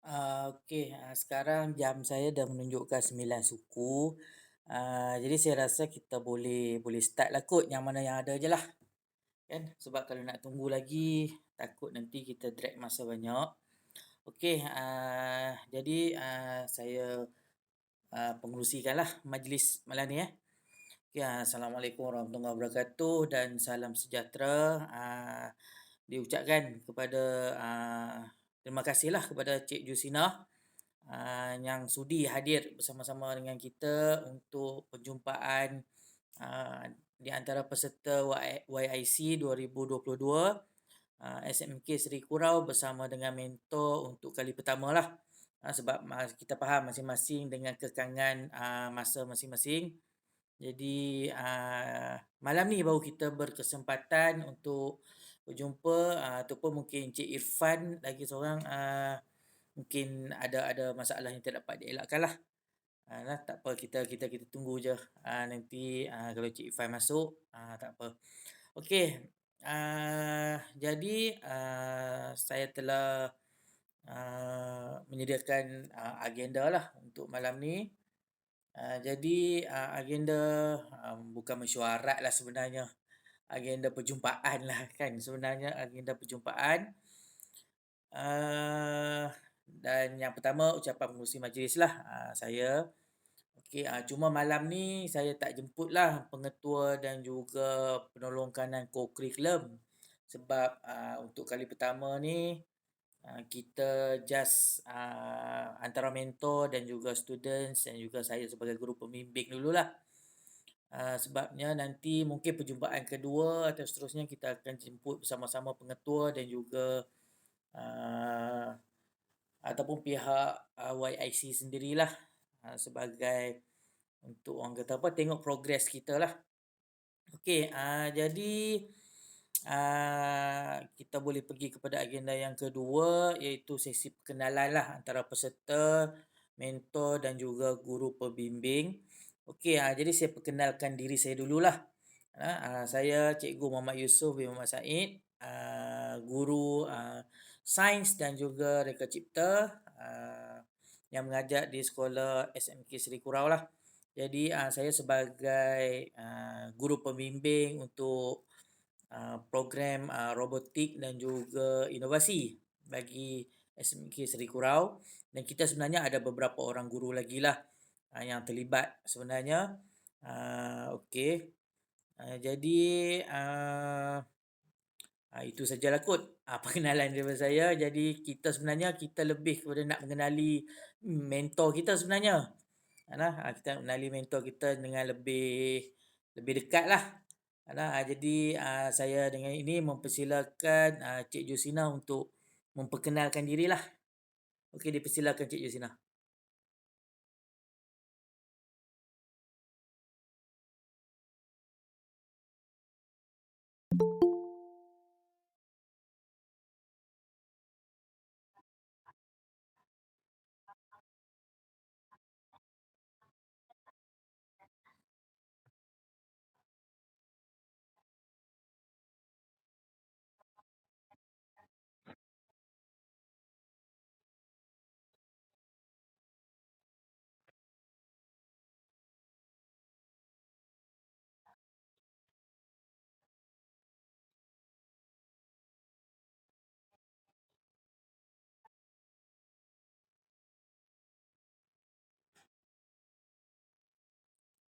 Okey, sekarang jam saya dah menunjukkan 9 suku. Jadi saya rasa kita boleh start lah kot yang mana yang ada je lah, kan. Sebab kalau nak tunggu lagi, takut nanti kita drag masa banyak. Okey, jadi saya pengerusikanlah majlis malam ni, eh. Okey, Assalamualaikum warahmatullahi wabarakatuh dan salam sejahtera. Diucapkan kepada terima kasihlah kepada Cik Jusina yang sudi hadir bersama-sama dengan kita untuk perjumpaan ah, di antara peserta YIC 2022 SMK Seri Kurau bersama dengan mentor untuk kali pertama lah. Sebab kita faham masing-masing dengan kekangan masa masing-masing. Jadi malam ni baru kita berkesempatan untuk berjumpa ataupun mungkin Cik Irfan lagi seorang mungkin ada masalah yang tak dapat dielakkan lah. Tak apa, kita tunggu je. Nanti kalau Cik Irfan masuk, tak apa. Okey, jadi saya telah menyediakan agenda lah untuk malam ni. Jadi agenda bukan mesyuarat lah sebenarnya. Agenda perjumpaan lah kan sebenarnya agenda perjumpaan. Dan yang pertama ucapan pengerusi majlis lah saya. Okey, cuma malam ni saya tak jemput lah pengetua dan juga penolong kanan co-curriculum. Sebab untuk kali pertama ni kita just antara mentor dan juga students dan juga saya sebagai guru pembimbing dululah. Sebabnya nanti mungkin perjumpaan kedua atau seterusnya kita akan jemput bersama-sama pengetua dan juga uh, ataupun pihak YIC sendirilah sebagai untuk orang kata apa tengok progres kita lah. Okey, jadi kita boleh pergi kepada agenda yang kedua iaitu sesi perkenalan lah antara peserta, mentor dan juga guru pembimbing. Okey, jadi saya perkenalkan diri saya dululah. Saya Cikgu Muhammad Yusof bin Muhammad Said, guru sains dan juga reka cipta yang mengajar di sekolah SMK Seri Kurau lah. Jadi saya sebagai guru pembimbing untuk program robotik dan juga inovasi bagi SMK Seri Kurau, dan kita sebenarnya ada beberapa orang guru lagi lah yang terlibat sebenarnya. Okey, jadi itu sajalah kot perkenalan daripada saya. Jadi kita sebenarnya kita lebih kepada nak mengenali mentor kita sebenarnya. Kita nak mengenali mentor kita dengan lebih dekat lah. Jadi saya dengan ini mempersilakan Cik Jusina untuk memperkenalkan dirilah. Okey, dipersilakan Cik Jusina.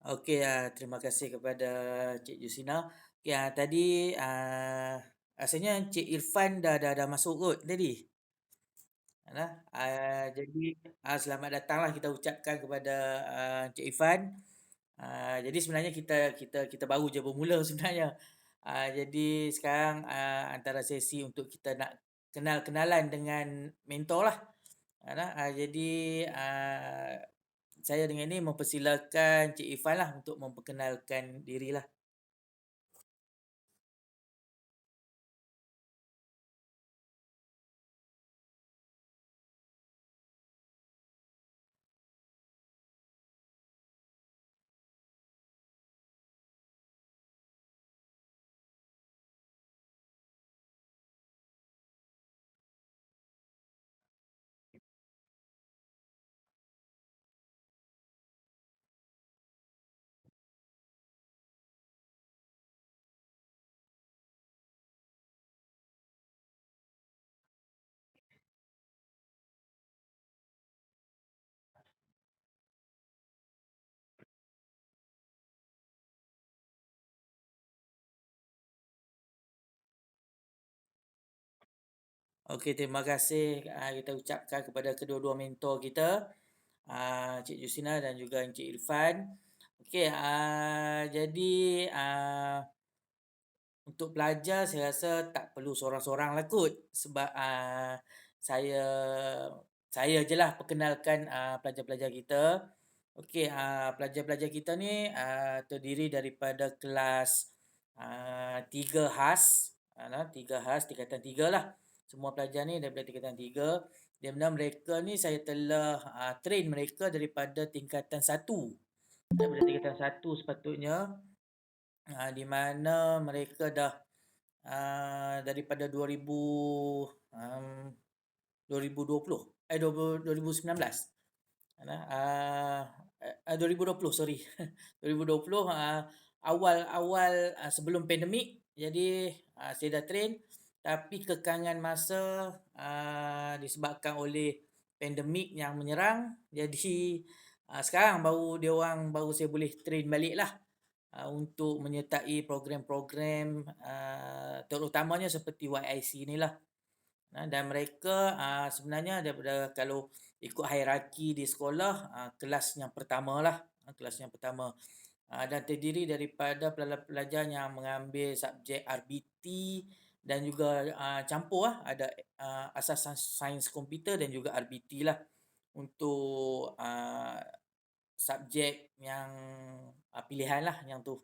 Okey, terima kasih kepada Cik Jusina. Okey, tadi rasanya Cik Irfan dah masuk kot tadi. Jadi selamat datanglah kita ucapkan kepada Cik Irfan. Jadi sebenarnya kita baru je bermula sebenarnya. Jadi sekarang antara sesi untuk kita nak kenal-kenalan dengan mentor lah. Jadi saya dengan ini mempersilakan Cik Irfan lah untuk memperkenalkan dirilah. Okey, terima kasih, kita ucapkan kepada kedua-dua mentor kita, Cik Jusina dan juga Encik Irfan. Okey, jadi, untuk pelajar saya rasa tak perlu sorang-sorang lah kot sebab, saya saya je lah perkenalkan, pelajar-pelajar kita. Okey, pelajar-pelajar kita ni, terdiri daripada kelas, 3 khas, 3 khas, tingkatan 3 lah. Semua pelajar ni daripada tingkatan 3, di mana mereka ni saya telah, train mereka daripada tingkatan 1. Daripada tingkatan 1 sepatutnya, di mana mereka dah, daripada 2020, 2019. 2020, sorry. 2020, awal-awal, sebelum pandemik. Jadi, saya dah train, tapi kekangan masa, disebabkan oleh pandemik yang menyerang. Jadi, sekarang baru saya boleh train balik lah, untuk menyertai program-program, terutamanya seperti YIC ni lah. Dan mereka, sebenarnya daripada kalau ikut hierarki di sekolah, kelas yang pertama lah, kelas yang pertama. Dan terdiri daripada pelajar yang mengambil subjek RBT dan juga, campur lah, ada, asas sains komputer dan juga RBT lah untuk, subjek yang, pilihan lah yang tu.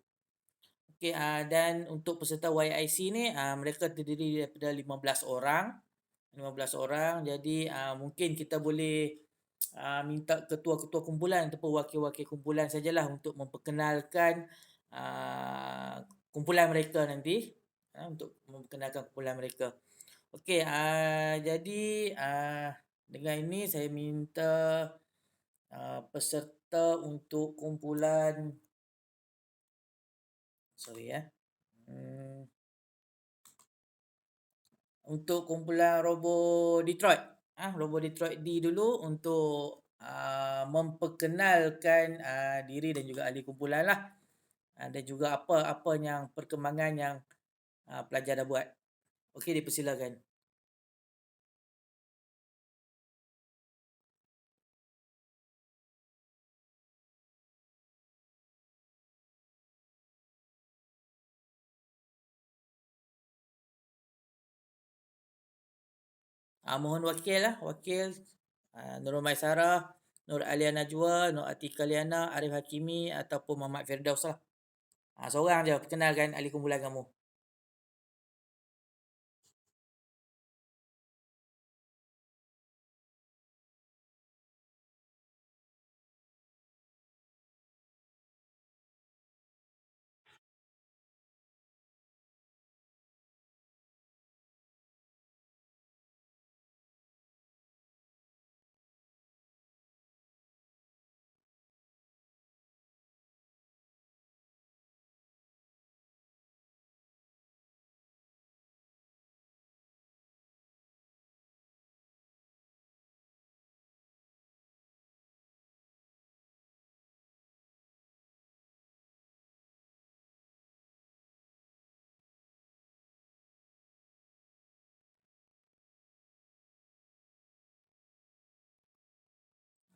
Okey, dan untuk peserta YIC ni, mereka terdiri daripada 15 orang. 15 orang. Jadi, mungkin kita boleh, minta ketua-ketua kumpulan ataupun wakil-wakil kumpulan sajalah untuk memperkenalkan, kumpulan mereka nanti, untuk memperkenalkan kumpulan mereka. Okey, jadi, dengan ini saya minta, peserta untuk kumpulan, sorry ya, untuk kumpulan Robo Detroit, Robo Detroit D dulu untuk, memperkenalkan, diri dan juga ahli kumpulan lah, dan juga apa yang perkembangan yang, pelajar dah buat. Okey, dipersilakan. Mohon wakil lah, wakil, Nurul Maisarah, Nur Alia Najwa, Nur Atika Liana, Arif Hakimi ataupun Muhammad Firdaus lah. Seorang je perkenalkan ahli kumpulan kamu.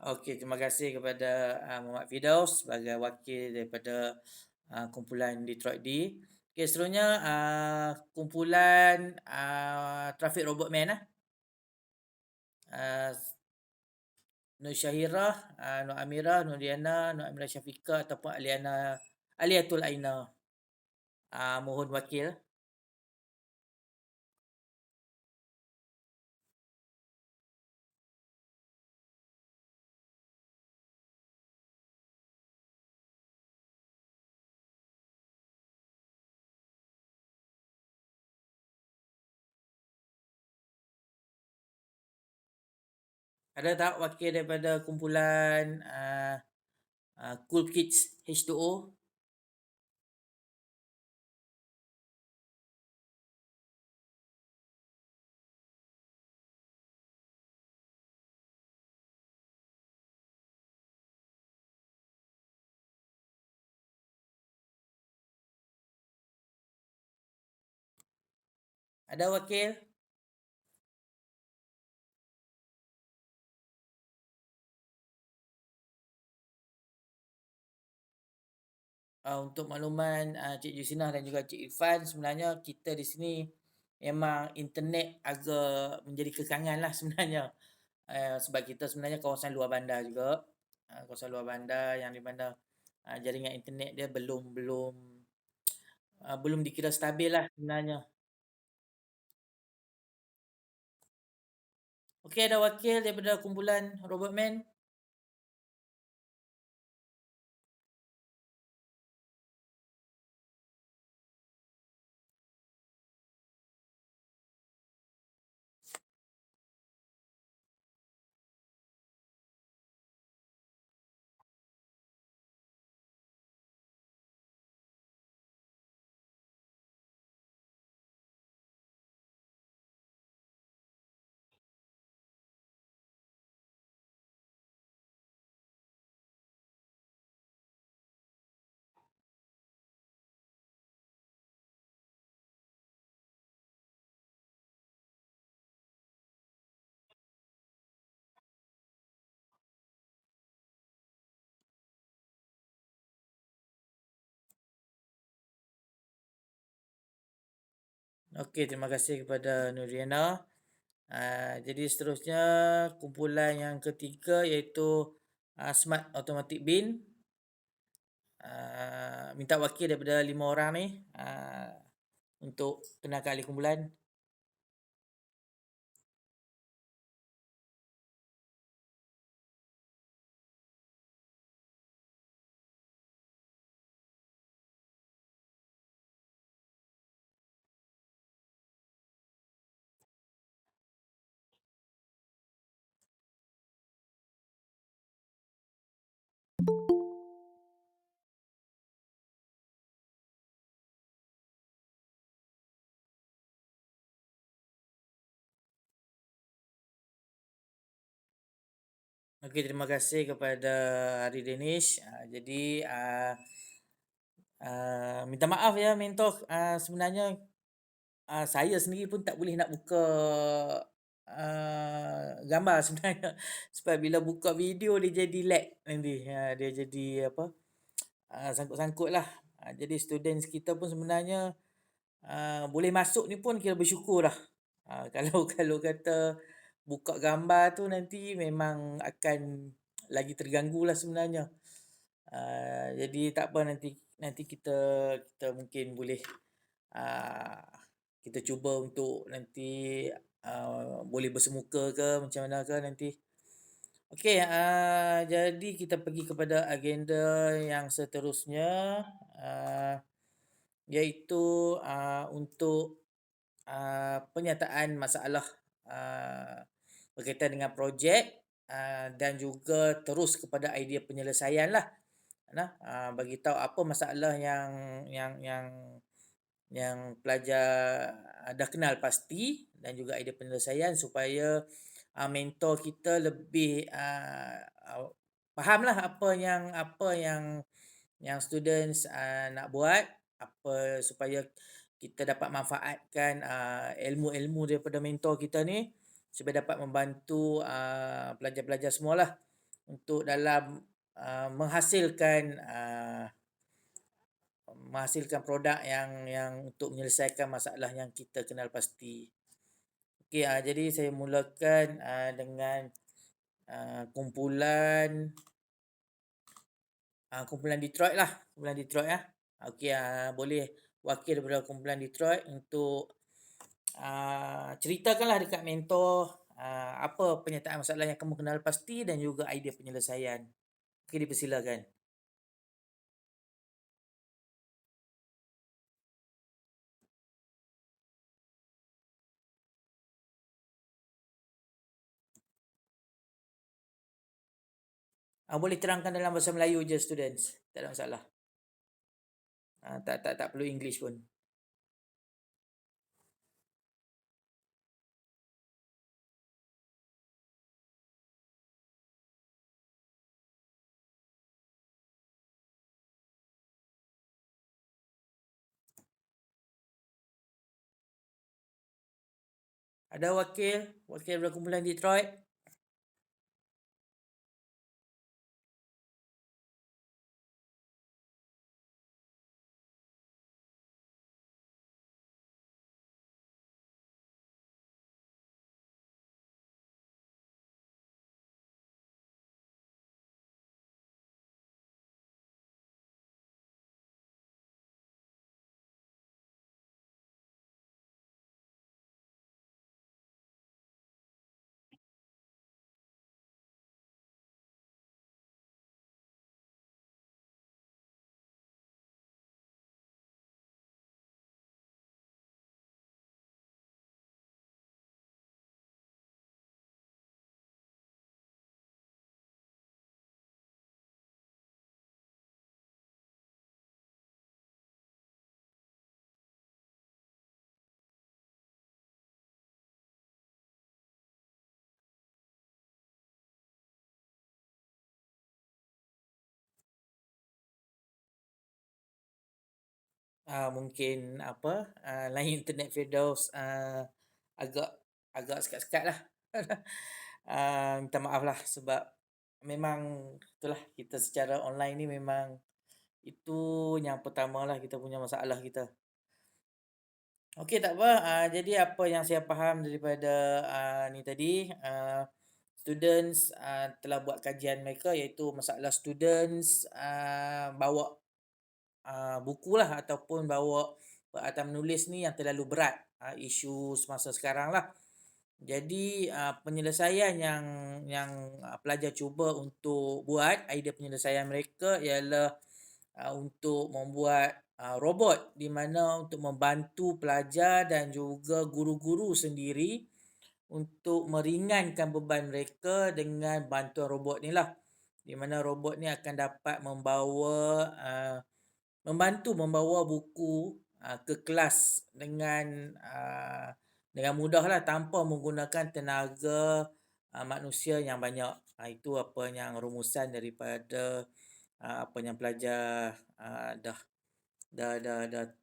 Okey, terima kasih kepada, Muhammad Firdaus sebagai wakil daripada, kumpulan Detroit D. Okey, seterusnya, kumpulan, Traffic Robot Man lah. Uh, Nur Syahirah, Nur Amirah, Nur Diana, Nur Amirah Syafiqah ataupun Aliatul Aina. Mohon wakil. Ada tak wakil daripada kumpulan, Cool Kids H2O? Ada wakil? Untuk makluman, Cik Jusinah dan juga Cik Irfan, sebenarnya kita di sini memang internet agak menjadi kekangan lah sebenarnya. Sebab kita sebenarnya kawasan luar bandar juga. Kawasan luar bandar yang di mana jaringan internet dia belum belum belum dikira stabil lah sebenarnya. Okey, ada wakil daripada kumpulan Robot Man. Okey, terima kasih kepada Nuriana. Jadi seterusnya kumpulan yang ketiga iaitu Smart Automatic Bin. Minta wakil daripada 5 orang ni untuk kenalkan ahli kumpulan. Okey, terima kasih kepada Hari Danish. Jadi minta maaf ya mentor, sebenarnya saya sendiri pun tak boleh nak buka gambar sebenarnya. Sebab bila buka video dia jadi lag nanti. Dia jadi apa, sangkut-sangkut lah. Jadi students kita pun sebenarnya boleh masuk ni pun kira bersyukur lah. Kalau kalau kata buka gambar tu nanti memang akan lagi terganggu lah sebenarnya. Jadi tak apa, nanti nanti kita kita mungkin boleh uh, kita cuba untuk nanti boleh bersemuka ke macam mana ke nanti. Okey, jadi kita pergi kepada agenda yang seterusnya, uh, iaitu untuk penyataan masalah berkaitan dengan projek, dan juga terus kepada idea penyelesaian lah. Bagi tahu apa masalah yang pelajar dah kenal pasti, dan juga idea penyelesaian supaya mentor kita lebih fahamlah apa yang students nak buat, apa supaya kita dapat manfaatkan ilmu-ilmu daripada mentor kita ni supaya dapat membantu pelajar-pelajar semualah untuk dalam menghasilkan produk yang untuk menyelesaikan masalah yang kita kenal pasti. Okey, jadi saya mulakan dengan kumpulan Detroit lah, kumpulan Detroit ya. Okey, boleh wakil daripada kumpulan Detroit untuk ceritakanlah dekat mentor apa penyataan masalah yang kamu kenal pasti dan juga idea penyelesaian. Okey, dipersilakan. Boleh terangkan dalam bahasa Melayu je students, tak ada masalah. Tak perlu English pun. Ada wakil daripada kumpulan Detroit? mungkin apa, line internet Firdaus, agak agak sekat-sekat lah. Minta maaf lah sebab memang itulah kita secara online ni memang itu yang pertama lah kita punya masalah kita. Okey, tak apa, jadi apa yang saya faham daripada, ni tadi, students, telah buat kajian mereka iaitu masalah students, bawa, bukulah ataupun bawa peralatan menulis ni yang terlalu berat, isu semasa sekarang lah. Jadi, penyelesaian yang pelajar cuba untuk buat, idea penyelesaian mereka ialah untuk membuat robot di mana untuk membantu pelajar dan juga guru-guru sendiri untuk meringankan beban mereka dengan bantuan robot ni lah. Di mana robot ni akan dapat membantu membawa buku ke kelas dengan mudah lah tanpa menggunakan tenaga manusia yang banyak. Itu apa yang rumusan daripada apa yang pelajar dah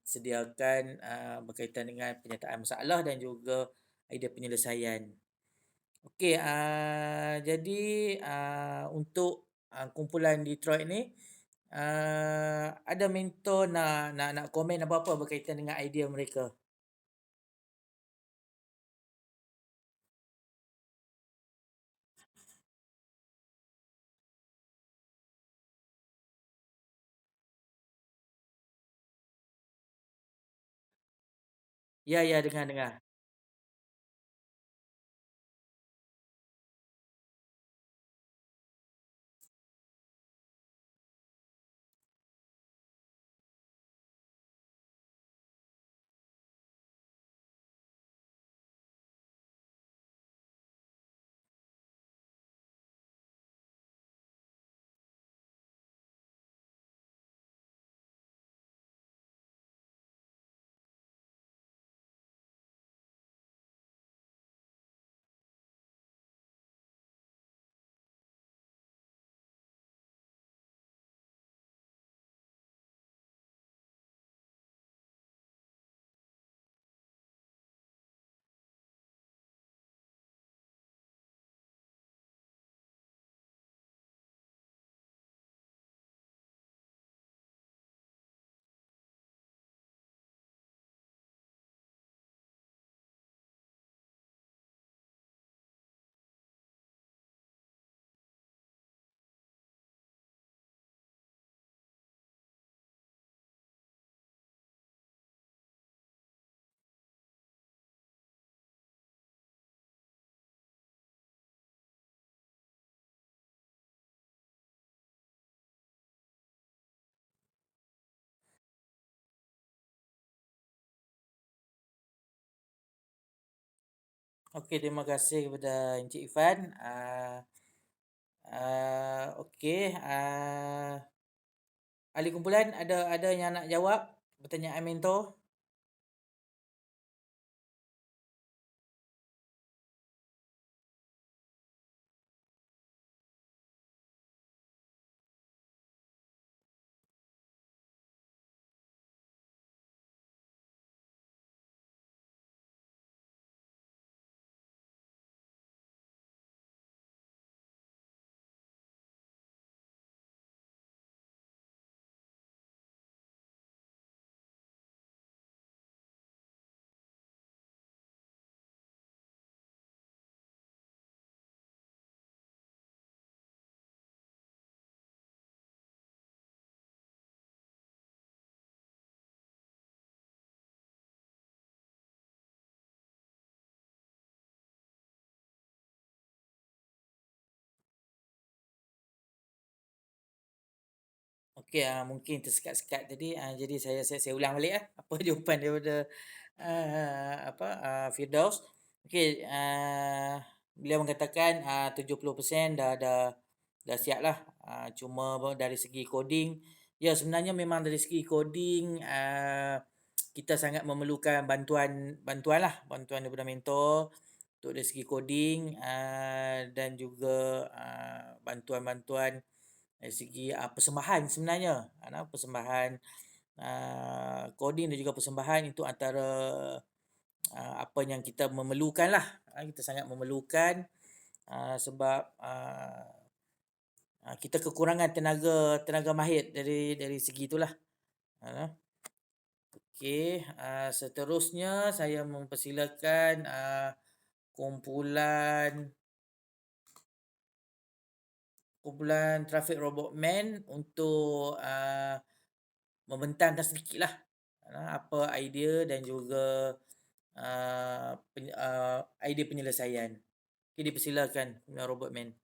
sediakan berkaitan dengan penyataan masalah dan juga idea penyelesaian. Okey, jadi untuk kumpulan Detroit ni, ada mentor nak komen apa-apa berkaitan dengan idea mereka? Ya, ya, dengar. Okey, terima kasih kepada Encik Ifan. Okey, ahli kumpulan ada yang nak jawab pertanyaan mentor? Okey, mungkin tersekat-sekat tadi, jadi saya ulang balik apa jawapan daripada, Firdaus. Okey, beliau mengatakan, 70% dah siap lah, cuma dari segi coding, ya sebenarnya memang dari segi coding, kita sangat memerlukan bantuan daripada mentor untuk dari segi coding, dan juga, bantuan-bantuan dari segi, persembahan sebenarnya, persembahan coding dan juga persembahan itu antara apa yang kita memerlukan lah. Kita sangat memerlukan sebab kita kekurangan tenaga tenaga mahir dari segi itulah. Uh, Okey, seterusnya saya mempersilakan kumpulan kumpulan Traffic Robot Man untuk membentangkan sedikitlah apa idea dan juga idea penyelesaian. Okey, dipersilakan kumpulan Robot Man.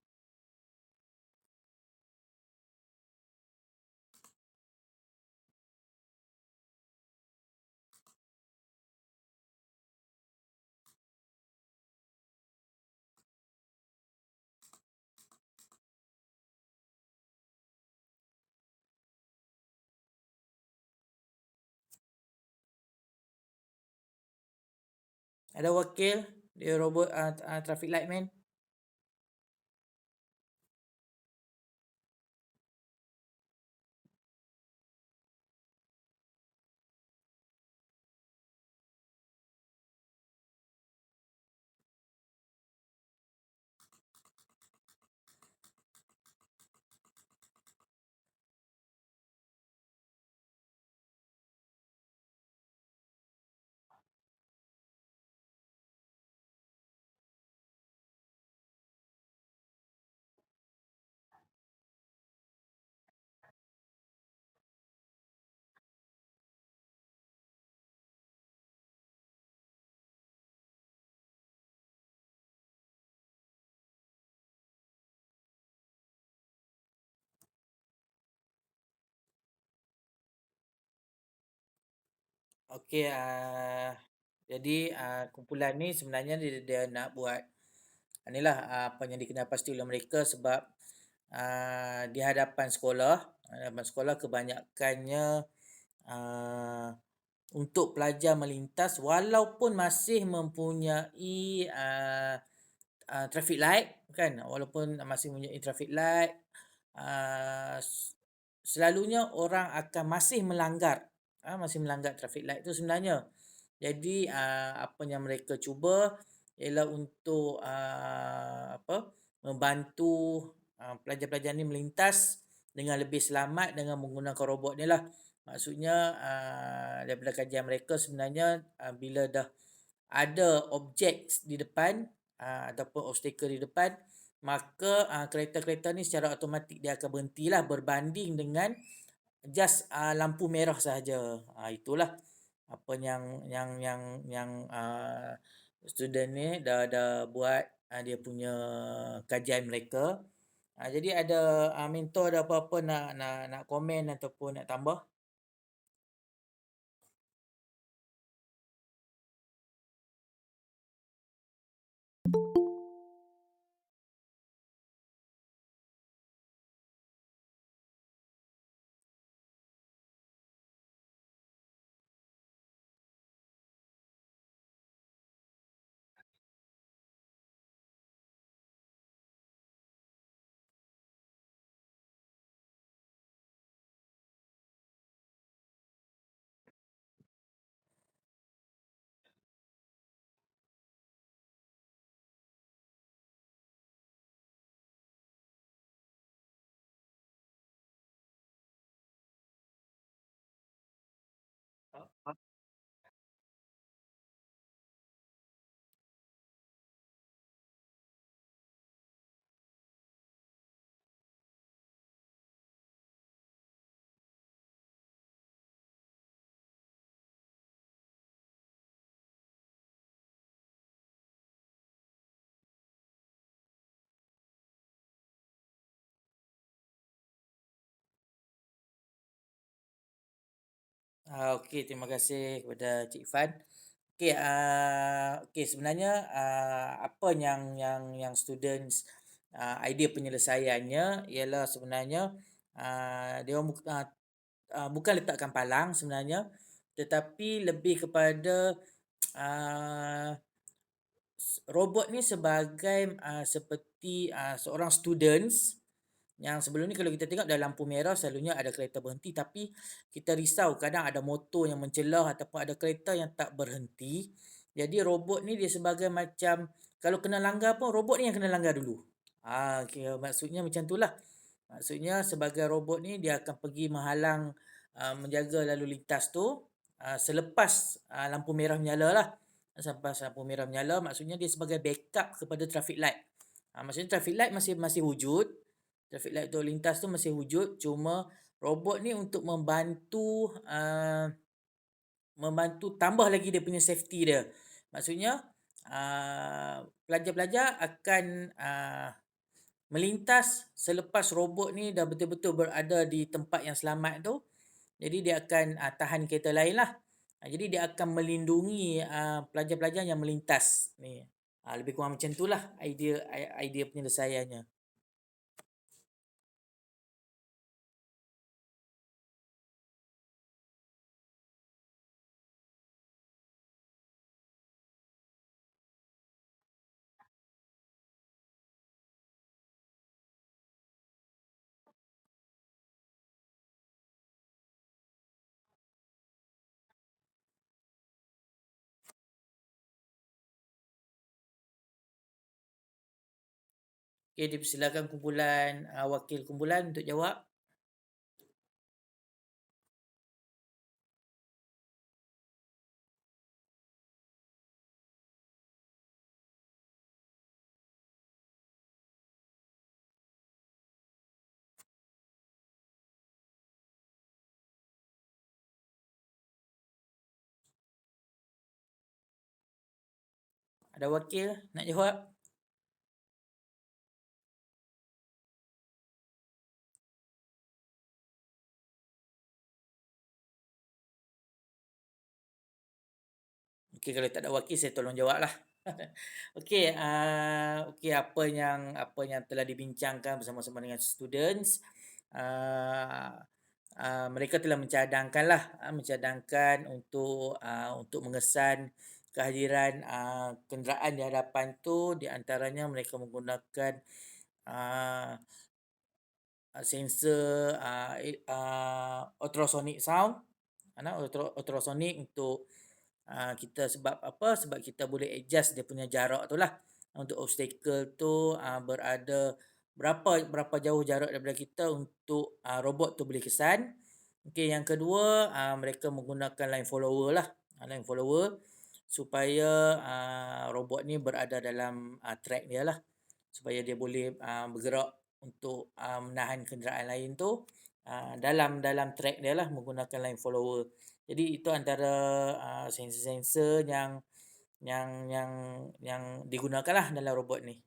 Ada wakil dia robot Traffic Light Man? Okey, jadi kumpulan ni sebenarnya dia nak buat inilah apa yang dikenal pasti oleh mereka sebab di hadapan sekolah, kebanyakannya uh, untuk pelajar melintas walaupun masih mempunyai traffic light kan, walaupun masih mempunyai traffic light, uh, selalunya orang akan masih melanggar traffic light tu sebenarnya. Jadi apa yang mereka cuba ialah untuk apa membantu pelajar-pelajar ni melintas dengan lebih selamat dengan menggunakan robot ni lah. Maksudnya daripada kajian mereka sebenarnya bila dah ada objek di depan ataupun obstacle di depan, maka kereta-kereta ni secara automatik dia akan berhentilah berbanding dengan just lampu merah sahaja. Itulah apa yang student ni dah buat dia punya kajian mereka. Jadi ada mentor ada apa-apa nak komen ataupun nak tambah? Okey, terima kasih kepada Cik Ifan. Okey, okey sebenarnya apa yang students idea penyelesaiannya ialah sebenarnya dia orang bukan letakkan palang sebenarnya, tetapi lebih kepada uh, robot ni sebagai seperti seorang students Yang sebelum ni kalau kita tengok dah lampu merah selalunya ada kereta berhenti, tapi kita risau kadang ada motor yang mencelah ataupun ada kereta yang tak berhenti. Jadi robot ni dia sebagai macam kalau kena langgar pun robot ni yang kena langgar dulu. Kira maksudnya macam tu lah. Maksudnya sebagai robot ni dia akan pergi menghalang, menjaga lalu lintas tu, selepas, lampu merah menyala lah. Selepas lampu merah menyala maksudnya dia sebagai backup kepada traffic light. Maksudnya traffic light masih masih wujud, traffic light tu lintas tu masih wujud, cuma robot ni untuk membantu tambah lagi dia punya safety dia. Maksudnya, pelajar-pelajar akan, melintas selepas robot ni dah betul-betul berada di tempat yang selamat tu. Jadi dia akan, tahan kereta lain lah. Jadi dia akan melindungi, pelajar-pelajar yang melintas ni. Lebih kurang macam tu lah idea penyelesaiannya. Okey, dipersilakan kumpulan, wakil kumpulan untuk jawab. Ada wakil nak jawab? Okey, kalau tak ada wakil saya tolong jawab lah. Okey, okey apa yang telah dibincangkan bersama-sama dengan students, ah, mereka telah mencadangkan untuk mengesan kehadiran, kenderaan di hadapan tu, di antaranya mereka menggunakan, ah, sensor, ultrasonic sound, ultrasonic untuk, kita sebab apa, sebab kita boleh adjust dia punya jarak tu lah. Untuk obstacle tu, berada berapa jauh jarak daripada kita untuk, robot tu boleh kesan. Okey, yang kedua, mereka menggunakan line follower lah, line follower supaya, robot ni berada dalam, track dia lah. Supaya dia boleh, bergerak untuk, menahan kenderaan lain tu, dalam dalam track dia lah menggunakan line follower. Jadi itu antara, sensor-sensor yang yang digunakanlah dalam robot ni.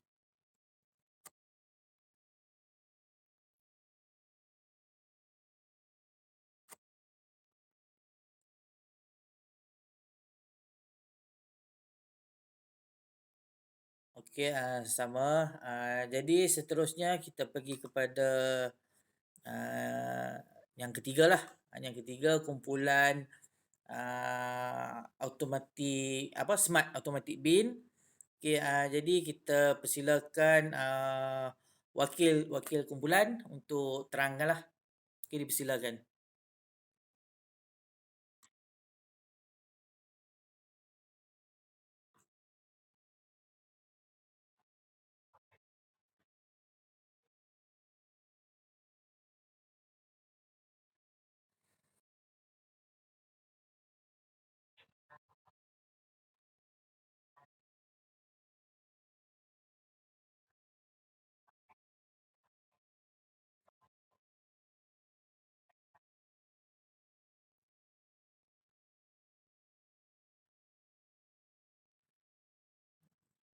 Okey, sama, jadi seterusnya kita pergi kepada, ah, yang ketiga lah. Yang ketiga kumpulan, automatik apa, smart automatic bin. Okey, jadi kita persilakan, wakil wakil kumpulan untuk terangkanlah. Okey, dipersilakan.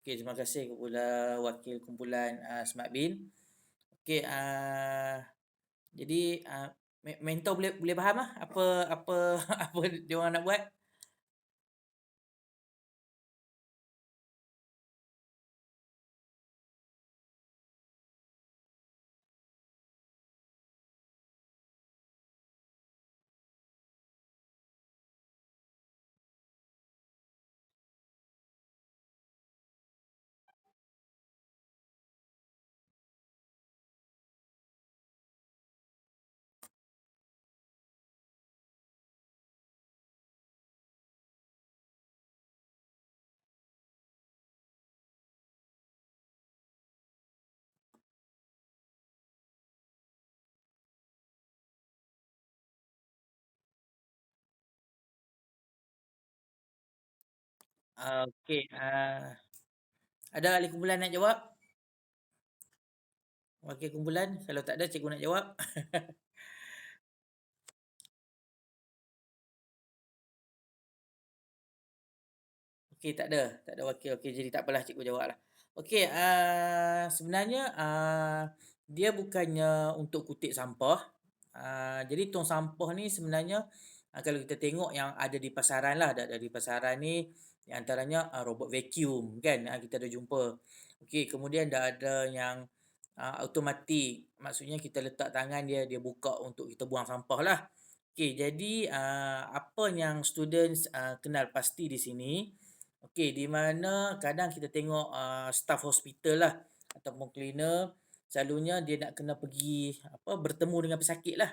Okey, terima kasih kepada wakil kumpulan, Smart Bin. Okey, jadi, mentor boleh boleh faham lah apa apa apa dia orang nak buat? Okey, ada ahli kumpulan nak jawab? Wakil kumpulan? Kalau tak ada, cikgu nak jawab. Okey, tak ada wakil. Okey, jadi tak apalah, cikgu jawablah. Okey, sebenarnya, dia bukannya untuk kutip sampah. Jadi tong sampah ni sebenarnya, kalau kita tengok yang ada di pasaran lah, ada di pasaran ni, di antaranya, robot vacuum kan, kita ada jumpa. Okey, kemudian dah ada yang, automatik. Maksudnya kita letak tangan dia, dia buka untuk kita buang sampah lah. Okey, jadi, apa yang students, kenal pasti di sini, okey, di mana kadang kita tengok, staff hospital lah ataupun cleaner, selalunya dia nak kena pergi apa, bertemu dengan pesakit lah.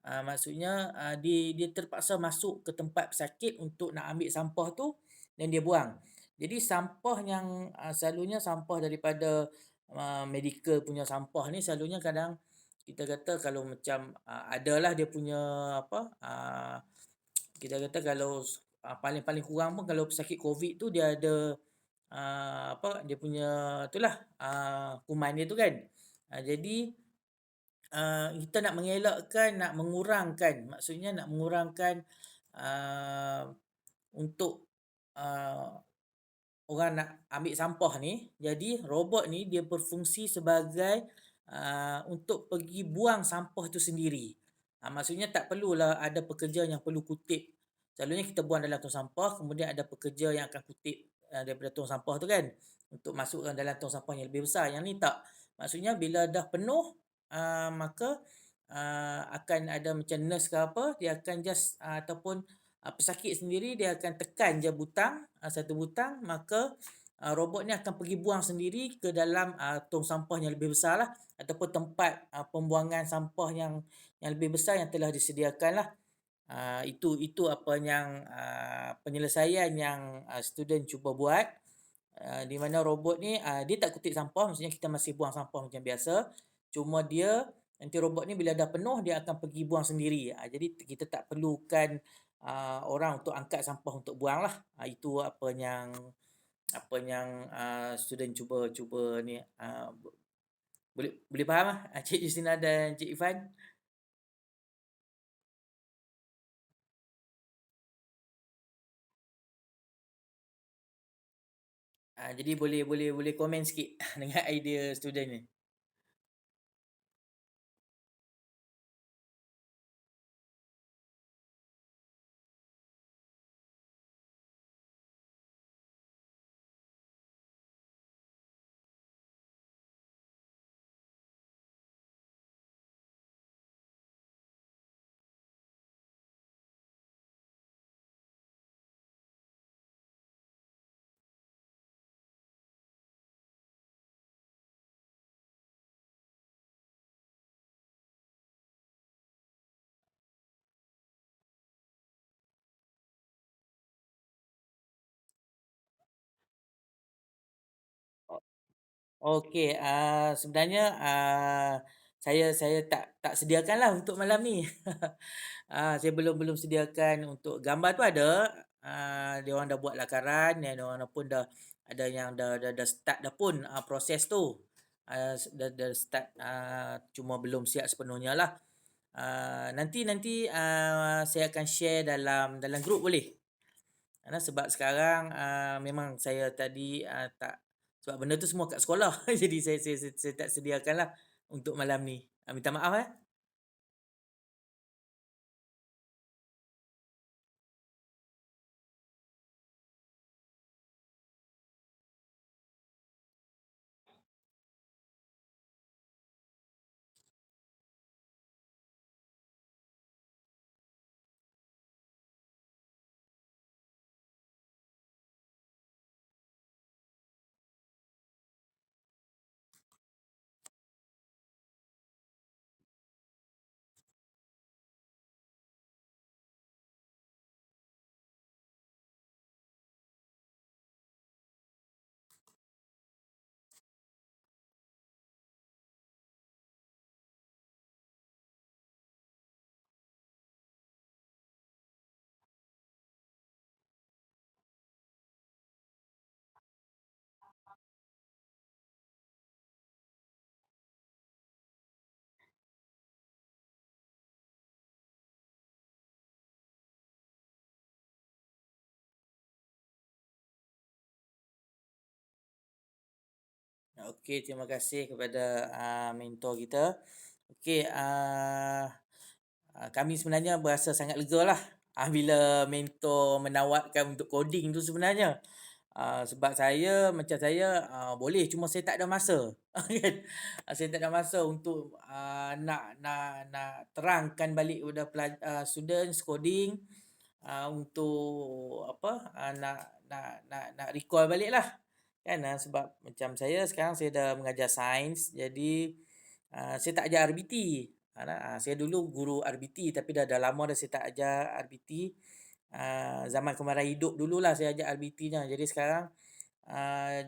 Maksudnya, dia terpaksa masuk ke tempat pesakit untuk nak ambil sampah tu dan dia buang. Jadi sampah yang, selalunya sampah daripada, medical punya sampah ni selalunya kadang kita kata kalau macam, adalah dia punya apa, kita kata kalau paling-paling kurang pun kalau pesakit COVID tu dia ada, apa, dia punya itulah, kuman dia tu kan. Jadi, kita nak mengelakkan, nak mengurangkan, maksudnya nak mengurangkan, ah, untuk, ah, orang nak ambil sampah ni, jadi robot ni dia berfungsi sebagai, untuk pergi buang sampah tu sendiri. Maksudnya tak perlulah ada pekerja yang perlu kutip. Selalunya kita buang dalam tong sampah, kemudian ada pekerja yang akan kutip, daripada tong sampah tu kan, untuk masukkan dalam tong sampah yang lebih besar. Yang ni tak. Maksudnya bila dah penuh, maka, akan ada macam nurse ke apa, dia akan just, ataupun pesakit sendiri dia akan tekan je butang, satu butang, maka, robot ni akan pergi buang sendiri ke dalam, tong sampah yang lebih besar lah ataupun tempat, pembuangan sampah yang lebih besar yang telah disediakan lah. Itu apa yang, penyelesaian yang, student cuba buat, di mana robot ni, dia tak kutip sampah, maksudnya kita masih buang sampah macam biasa, cuma dia nanti robot ni bila dah penuh dia akan pergi buang sendiri. Jadi kita tak perlukan, orang untuk angkat sampah untuk buang lah. Itu apa yang, student cuba cuba ni, boleh boleh faham lah, Cik Justina dan Cik Ifan? Jadi boleh boleh boleh komen sikit dengan idea student ni. Okey, sebenarnya, saya tak sediakanlah untuk malam ni. Saya belum belum sediakan untuk gambar tu ada, dia orang dah buat lakaran dan dia orang pun dah ada yang dah start dah pun, proses tu. Dah start, cuma belum siap sepenuhnya lah. Nanti nanti, saya akan share dalam grup boleh? Karena sebab sekarang, memang saya tadi, tak sebab benda tu semua kat sekolah. Jadi saya tak sediakanlah untuk malam ni. Minta maaf, eh. Okey, terima kasih kepada, mentor kita. Okey, kami sebenarnya berasa sangat legalah, bila mentor menawarkan untuk coding tu sebenarnya. Sebab saya macam saya, boleh cuma saya tak ada masa, kan. Saya tak ada masa untuk, nak terangkan balik kepada students coding, untuk apa, nak recall baliklah, kan. Sebab macam saya sekarang saya dah mengajar sains, jadi, saya tak ajar RBT. Saya dulu guru RBT tapi dah lama dah saya tak ajar RBT. Zaman Kemaran Hidup dululah saya ajar RBT-nya. Jadi sekarang,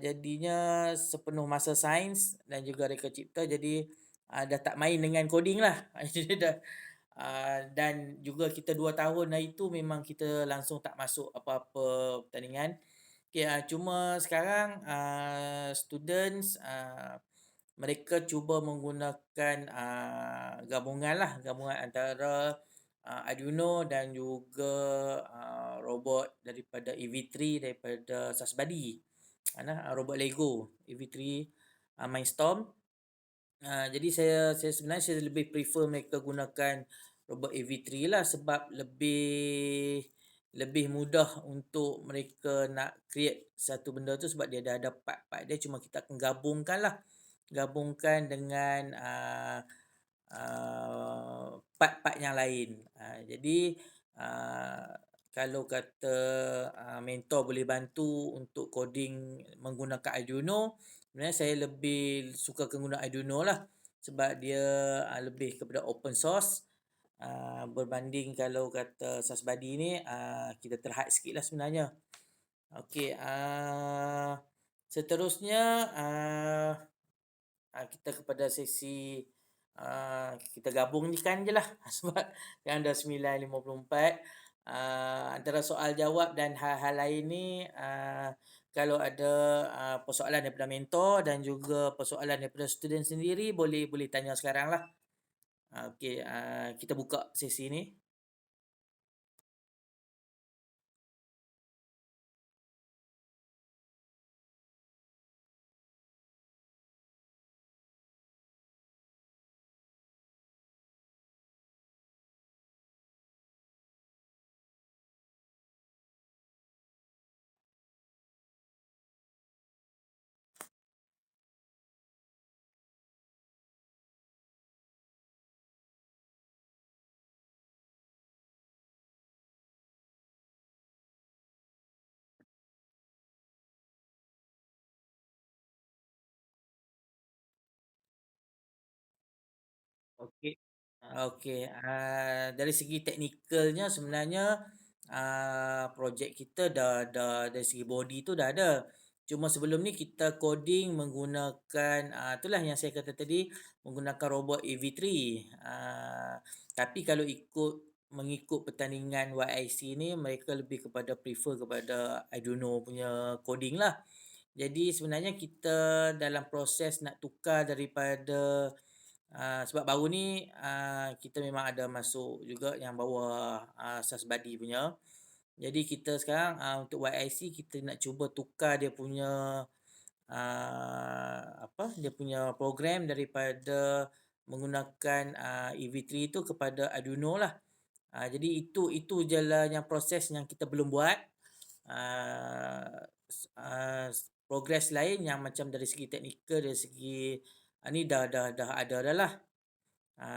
jadinya sepenuh masa sains dan juga reka cipta, jadi, dah tak main dengan coding lah. Jadi dah, dan juga kita 2 tahun hari tu memang kita langsung tak masuk apa-apa pertandingan. Okay, cuma sekarang, students, mereka cuba menggunakan, gabungan antara, Arduino dan juga, robot daripada EV3 daripada Sasbadi. Robot Lego EV3, Mindstorm. Jadi saya sebenarnya saya lebih prefer mereka gunakan robot AV3 lah, sebab lebih mudah untuk mereka nak create satu benda tu, sebab dia dah ada part-part dia, cuma kita akan gabungkan dengan, part-part yang lain. Jadi, uh, kalau kata, mentor boleh bantu untuk coding menggunakan Arduino, sebenarnya saya lebih suka guna Arduino lah, sebab dia, lebih kepada open source, berbanding kalau kata Sasbadi ni, kita terhad sikit lah sebenarnya. Okey, seterusnya, kita kepada sesi, kita gabungkan je lah, sebab sekarang dah 9.54. Antara soal jawab dan hal-hal lain ni, kalau ada, persoalan daripada mentor dan juga persoalan daripada student sendiri, boleh boleh tanya sekarang lah. Okey, kita buka sesi ni. Okey. Okey, dari segi teknikalnya sebenarnya, projek kita dah dari segi body tu dah ada. Cuma sebelum ni kita coding menggunakan, itulah yang saya kata tadi, menggunakan robot AV3. Tapi kalau mengikut pertandingan YIC ni, mereka lebih kepada prefer kepada Arduino punya coding lah. Jadi sebenarnya kita dalam proses nak tukar daripada, sebab baru ni, kita memang ada masuk juga yang bawah, Sasbadi punya. Jadi kita sekarang, untuk YIC kita nak cuba tukar dia punya, dia punya program daripada menggunakan, EV3 tu kepada Arduino lah. Jadi itu je lah yang proses yang kita belum buat. Progres lain yang macam dari segi teknikal, dari segi, ni dah ada dah lah.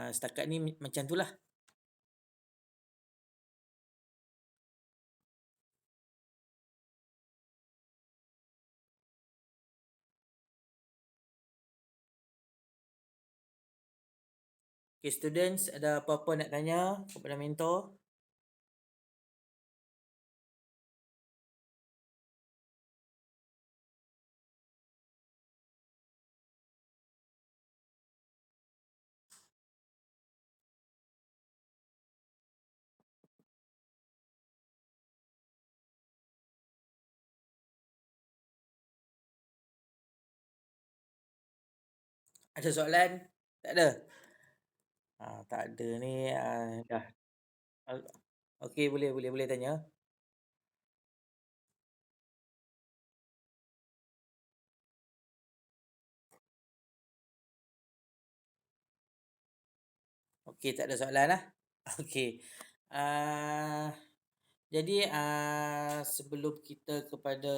Setakat ni macam tu lah. Okay, students, ada apa-apa nak tanya kepada mentor? Ada soalan? Tak ada? Tak ada ni, dah. Uh, Okey, boleh tanya. Okey, tak ada soalan lah. Okey. Ah, jadi, sebelum kita kepada,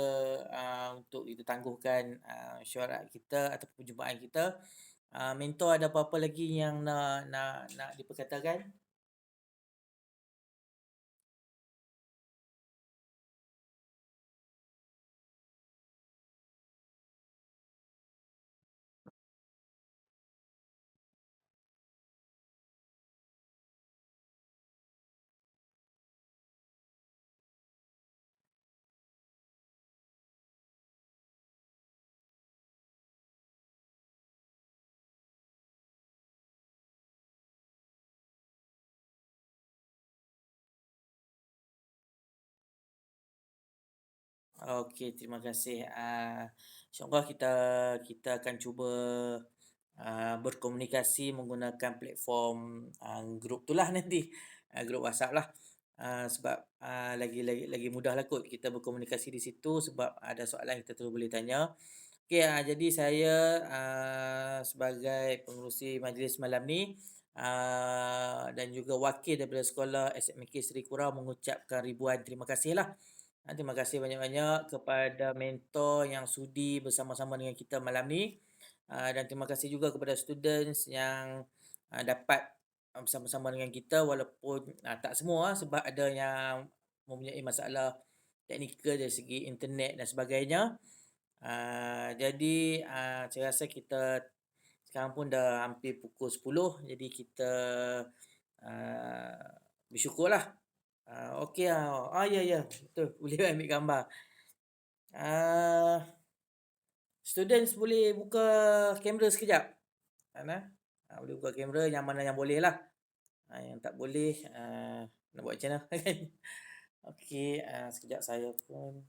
untuk kita tangguhkan, mesyuarat kita atau perjumpaan kita, mentor ada apa-apa lagi yang nak diperkatakan? Okey, terima kasih. InsyaAllah kita akan cuba, berkomunikasi menggunakan platform, grup tu lah nanti, grup WhatsApp lah. Sebab, lagi mudahlah kot kita berkomunikasi di situ sebab ada soalan kita terus boleh tanya. Okey, jadi saya, sebagai pengerusi majlis malam ni, dan juga wakil daripada sekolah SMK Seri Kura mengucapkan ribuan terima kasihlah. Terima kasih banyak-banyak kepada mentor yang sudi bersama-sama dengan kita malam ni. Dan terima kasih juga kepada students yang, dapat, bersama-sama dengan kita walaupun, tak semua sebab ada yang mempunyai masalah teknikal dari segi internet dan sebagainya. Jadi, saya rasa kita sekarang pun dah hampir pukul 10, jadi kita, ah, bersyukurlah. Okey, ya ya, betul, boleh ambil gambar. Ah, Students boleh buka kamera sekejap? Ana? Boleh buka kamera yang mana yang boleh lah. Yang tak boleh, nak buat macam mana kan? Okey, sekejap saya pun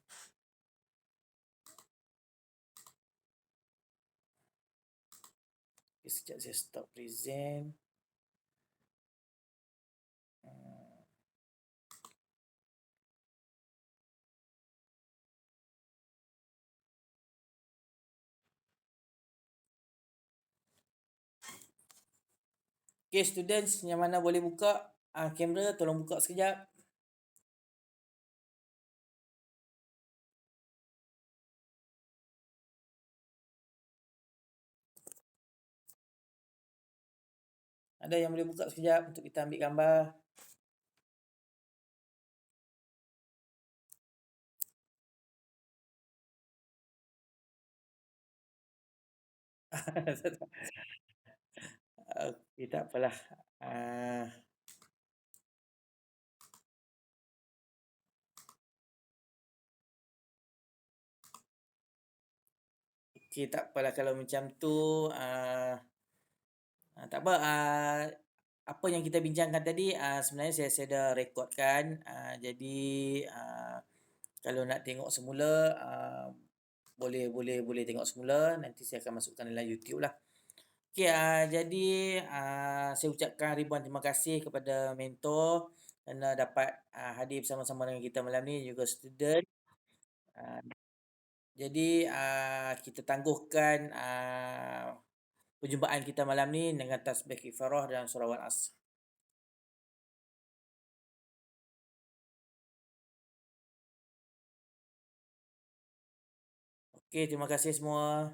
sekejap saya stop present. Hmm. Okey, students yang mana boleh buka, kamera tolong buka sekejap. Ada yang boleh buka sekejap untuk kita ambil gambar? Okey, tak apalah. Ah, okey, tak apalah kalau macam tu, tak apa, apa yang kita bincangkan tadi, sebenarnya saya dah rekodkan, jadi, ah, kalau nak tengok semula, boleh tengok semula, nanti saya akan masukkan dalam YouTube lah. Okey, jadi, saya ucapkan ribuan terima kasih kepada mentor kerana dapat, hadir bersama-sama dengan kita malam ni, juga student. Ah, jadi, kita tangguhkan, perjumpaan kita malam ni dengan tasbih kifarah dan surah Al-Asr. Okey, terima kasih semua.